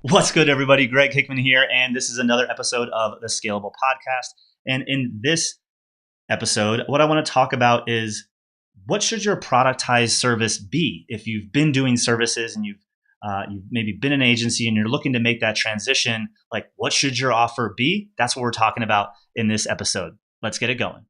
What's good, everybody? Greg Hickman here, and this is another episode of the Scalable Podcast. And in this episode, what I want to talk about is what should your productized service be? If you've been doing services and you've maybe been an agency and you're looking to make that transition, like what should your offer be? That's what we're talking about in this episode. Let's get it going.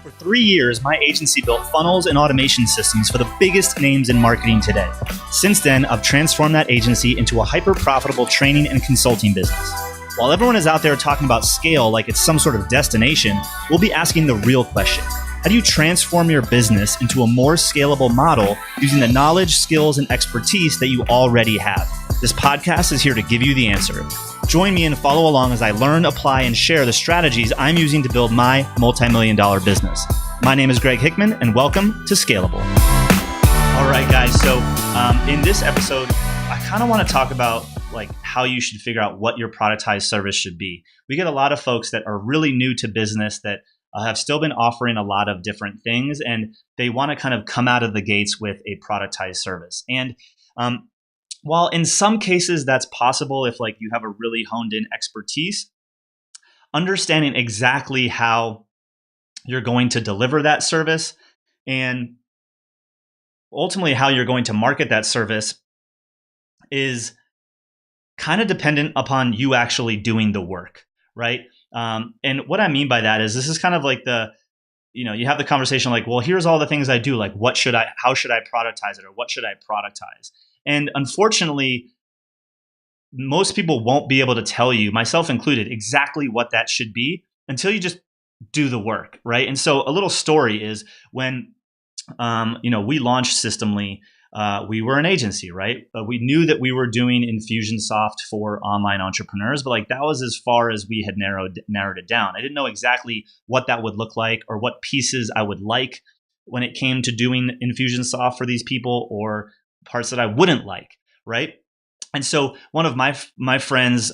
For 3 years, my agency built funnels and automation systems for the biggest names in marketing today. Since then, I've transformed that agency into a hyper-profitable training and consulting business. While everyone is out there talking about scale like it's some sort of destination, we'll be asking the real question. How do you transform your business into a more scalable model using the knowledge, skills, and expertise that you already have? This podcast is here to give you the answer. Join me and follow along as I learn, apply, and share the strategies I'm using to build my multi-million-dollar business. My name is Greg Hickman, and welcome to Scalable. All right, guys. So in this episode, I kind of want to talk about how you should figure out what your productized service should be. We get a lot of folks that are really new to business that have still been offering a lot of different things, and they want to kind of come out of the gates with a productized service. And while in some cases that's possible if you have a really honed in expertise, understanding exactly how you're going to deliver that service and ultimately how you're going to market that service is kind of dependent upon you actually doing the work, right? And what I mean by that is this is kind of like you have the conversation well, here's all the things I do. How should I productize it, or what should I productize? And unfortunately, most people won't be able to tell you, myself included, exactly what that should be until you just do the work, right? And so a little story is when we launched Systemly, we were an agency, right? We knew that we were doing Infusionsoft for online entrepreneurs, but that was as far as we had narrowed it down. I didn't know exactly what that would look like or what pieces I would like when it came to doing Infusionsoft for these people, or parts that I wouldn't like, right? And so one of my friends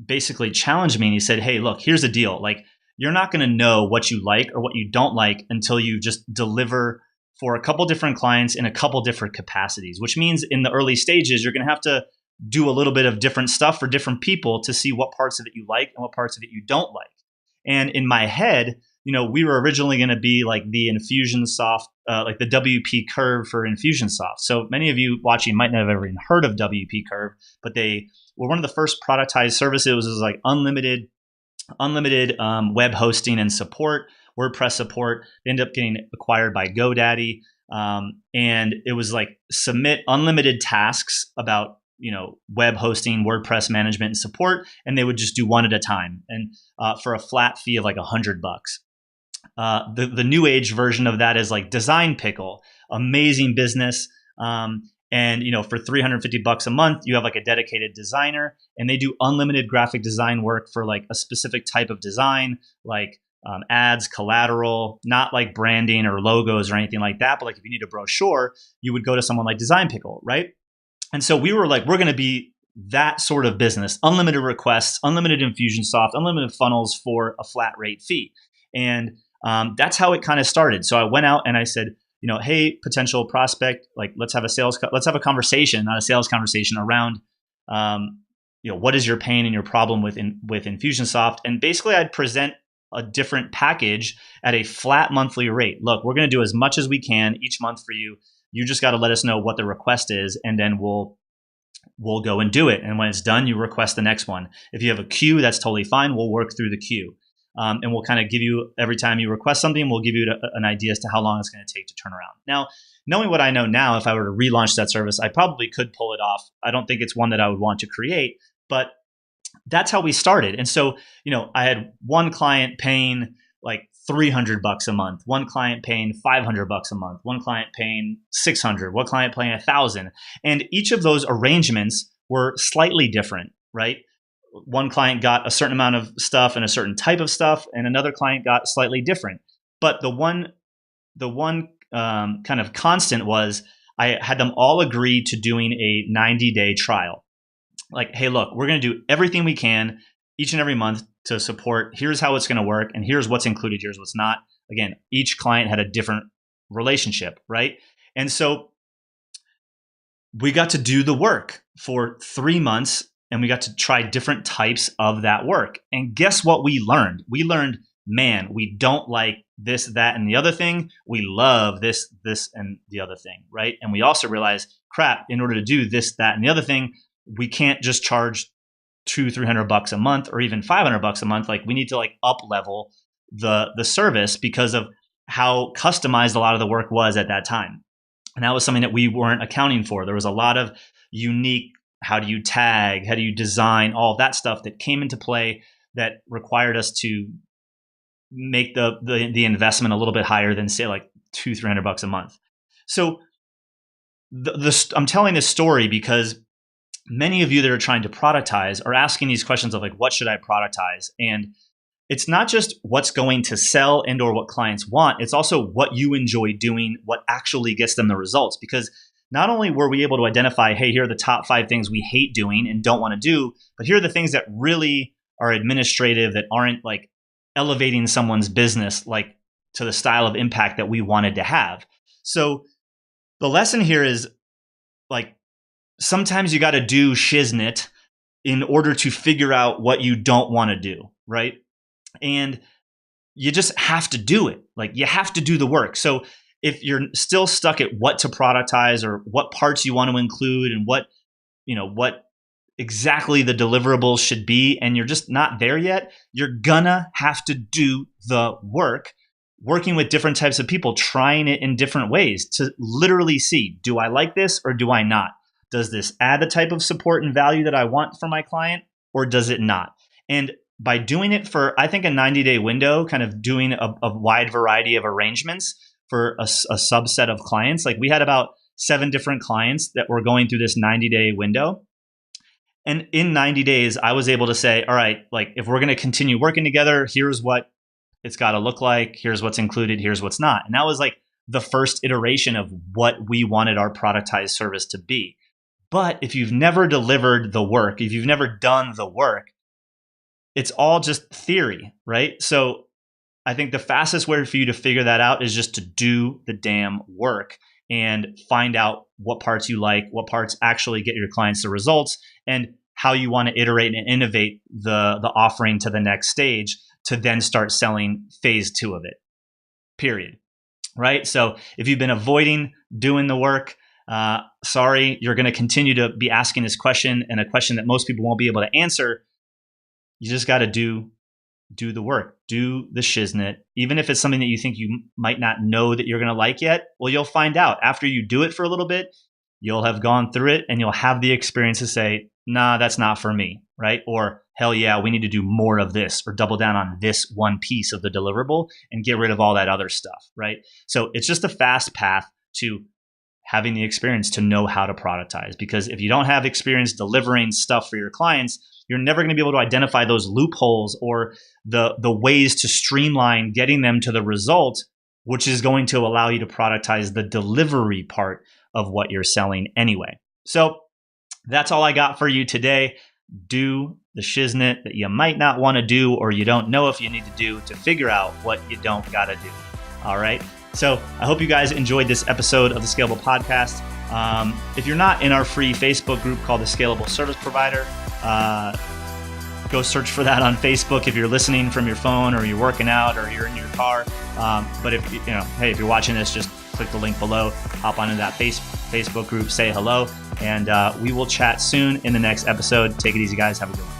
basically challenged me, and he said, "Hey, look, here's the deal. You're not going to know what you like or what you don't like until you just deliver for a couple different clients in a couple different capacities, which means in the early stages, you're going to have to do a little bit of different stuff for different people to see what parts of it you like and what parts of it you don't like." And in my head, we were originally going to be the Infusionsoft, the WP curve for Infusionsoft. So many of you watching might not have ever even heard of WP curve, but they were one of the first productized services. It was unlimited web hosting and support, WordPress support. They ended up getting acquired by GoDaddy. And it was submit unlimited tasks about web hosting, WordPress management, and support, and they would just do one at a time, and for a flat fee of $100. The new age version of that is Design Pickle, amazing business. And for $350 a month, you have a dedicated designer, and they do unlimited graphic design work for a specific type of design, ads, collateral, not branding or logos or anything like that. But if you need a brochure, you would go to someone like Design Pickle, right? And so we were we're going to be that sort of business, unlimited requests, unlimited Infusionsoft, unlimited funnels for a flat rate fee. And that's how it kind of started. So I went out and I said, hey, potential prospect, let's have a conversation, not a sales conversation, around, what is your pain and your problem with Infusionsoft? And basically I'd present a different package at a flat monthly rate. Look, we're going to do as much as we can each month for you. You just got to let us know what the request is, and then we'll go and do it. And when it's done, you request the next one. If you have a queue, that's totally fine. We'll work through the queue. And we'll kind of give you, every time you request something, we'll give you an idea as to how long it's going to take to turn around. Now, knowing what I know now, if I were to relaunch that service, I probably could pull it off. I don't think it's one that I would want to create, but that's how we started. And so, I had one client paying $300 a month, one client paying $500 a month, one client paying $600, one client paying $1,000. And each of those arrangements were slightly different, right? One client got a certain amount of stuff and a certain type of stuff, and another client got slightly different. But the one kind of constant was I had them all agree to doing a 90-day trial. Hey, look, we're going to do everything we can each and every month to support. Here's how it's going to work, and here's what's included, here's what's not. Again, each client had a different relationship, right? And so we got to do the work for 3 months, and we got to try different types of that work. And guess what we learned? We learned, man, we don't like this, that, and the other thing. We love this, and the other thing, right? And we also realized, crap, in order to do this, that, and the other thing, we can't just charge $200-$300 a month or even $500 a month. Like, we need to like up level the service because of how customized a lot of the work was at that time. And that was something that we weren't accounting for. There was a lot of unique, how do you tag, how do you design, all of that stuff that came into play that required us to make the investment a little bit higher than, say, like $200-$300 a month. So I'm telling this story because many of you that are trying to productize are asking these questions of like, what should I productize? And it's not just what's going to sell and or what clients want. It's also what you enjoy doing, what actually gets them the results. Because not only were we able to identify, hey, here are the top 5 things we hate doing and don't want to do, but here are the things that really are administrative, that aren't like elevating someone's business like to the style of impact that we wanted to have. So the lesson here is like, sometimes you got to do shiznit in order to figure out what you don't want to do, right? And you just have to do it. Like, you have to do the work. So if you're still stuck at what to productize or what parts you want to include and what exactly the deliverables should be, and you're just not there yet, you're gonna have to do the work, working with different types of people, trying it in different ways to literally see, do I like this or do I not? Does this add the type of support and value that I want for my client, or does it not? And by doing it for, I think, a 90-day window, kind of doing a wide variety of arrangements for a subset of clients. Like, we had about 7 different clients that were going through this 90-day window. And in 90 days, I was able to say, all right, like, if we're going to continue working together, here's what it's got to look like. Here's what's included. Here's what's not. And that was like the first iteration of what we wanted our productized service to be. But if you've never delivered the work, if you've never done the work, it's all just theory, right? So I think the fastest way for you to figure that out is just to do the damn work and find out what parts you like, what parts actually get your clients the results, and how you want to iterate and innovate the offering to the next stage to then start selling phase 2 of it, period. Right? So if you've been avoiding doing the work, sorry, you're going to continue to be asking this question, and a question that most people won't be able to answer. You just got to do the work, do the shiznit. Even if it's something that you think you might not know that you're going to like yet, well, you'll find out. After you do it for a little bit, you'll have gone through it and you'll have the experience to say, nah, that's not for me, right? Or hell yeah, we need to do more of this, or double down on this one piece of the deliverable and get rid of all that other stuff, right? So it's just a fast path to having the experience to know how to productize. Because if you don't have experience delivering stuff for your clients, you're never going to be able to identify those loopholes or the ways to streamline getting them to the result, which is going to allow you to productize the delivery part of what you're selling anyway. So that's all I got for you today. Do the shiznit that you might not want to do, or you don't know if you need to do, to figure out what you don't got to do. All right. So I hope you guys enjoyed this episode of the Scalable Podcast. If you're not in our free Facebook group called the Scalable Service Provider, go search for that on Facebook if you're listening from your phone, or you're working out, or you're in your car. But if if you're watching this, just click the link below, hop onto that Facebook group, say hello, and we will chat soon in the next episode. Take it easy, guys. Have a good one.